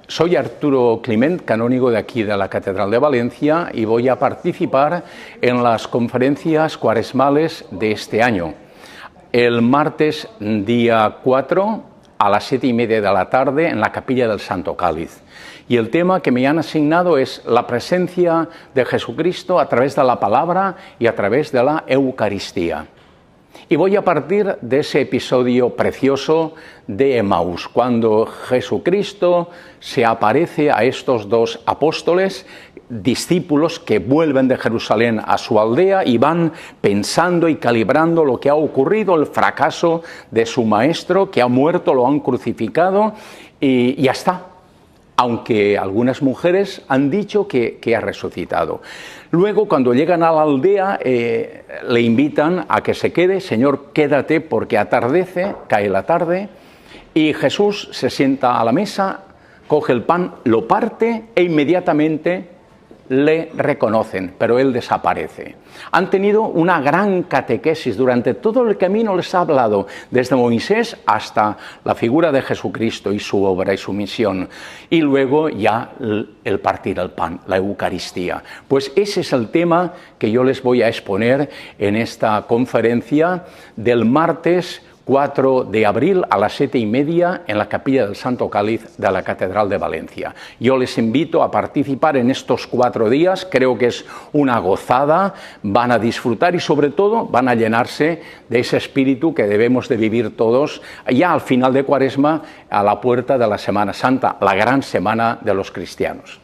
Soy Arturo Climent, canónigo de aquí de la Catedral de Valencia, y voy a participar en las conferencias cuaresmales de este año. El martes día 4 a las 7:30 de la tarde en la Capilla del Santo Cáliz. Y el tema que me han asignado es la presencia de Jesucristo a través de la palabra y a través de la Eucaristía. Y voy a partir de ese episodio precioso de Emaús, cuando Jesucristo se aparece a estos dos apóstoles, discípulos que vuelven de Jerusalén a su aldea y van pensando y calibrando lo que ha ocurrido, el fracaso de su maestro, que ha muerto, lo han crucificado y ya está. Aunque algunas mujeres han dicho que ha resucitado. Luego, cuando llegan a la aldea, le invitan a que se quede. Señor, quédate porque atardece, cae la tarde, y Jesús se sienta a la mesa, coge el pan, lo parte e inmediatamente le reconocen, pero él desaparece. Han tenido una gran catequesis durante todo el camino, les ha hablado desde Moisés hasta la figura de Jesucristo y su obra y su misión, y luego ya el partir el pan, la Eucaristía. Pues ese es el tema que yo les voy a exponer en esta conferencia del martes 4 de abril a las 7:30 en la Capilla del Santo Cáliz de la Catedral de Valencia. Yo les invito a participar en estos 4 días, creo que es una gozada, van a disfrutar y sobre todo van a llenarse de ese espíritu que debemos de vivir todos ya al final de Cuaresma, a la puerta de la Semana Santa, la gran semana de los cristianos.